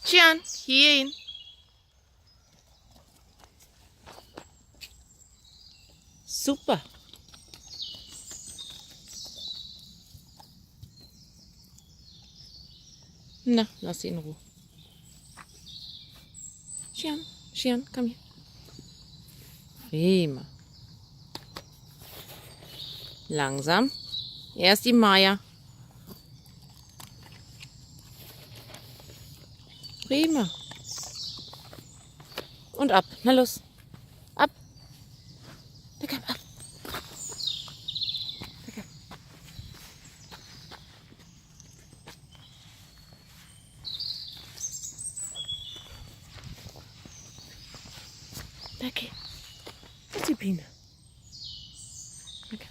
Tian, hierhin. Super. Na, lass sie in Ruhe. Tian, komm hier. Prima. Langsam. Erst die Maya. Prima. Und ab. Na los. Ab. Da komm, ab. Da komm. Da geh. Das ist die Biene. Da komm.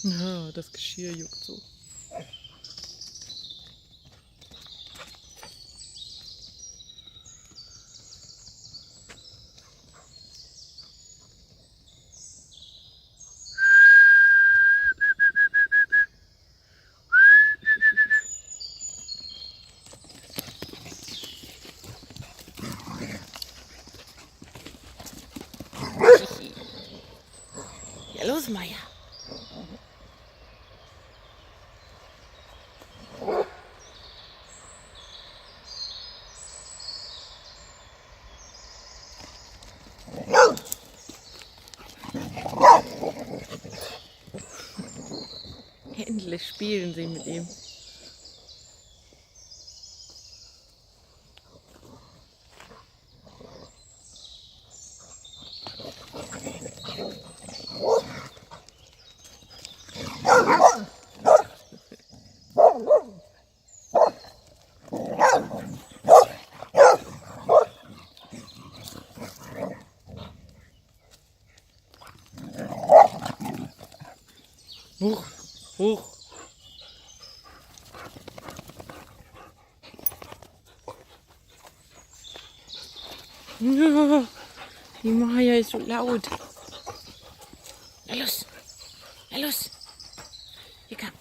Ja, das Geschirr juckt so. Ja, los, Maya. Endlich spielen sie mit ihm. Huch, huch. Ja, die Maya ist so laut. Na los, na los. Hier komm.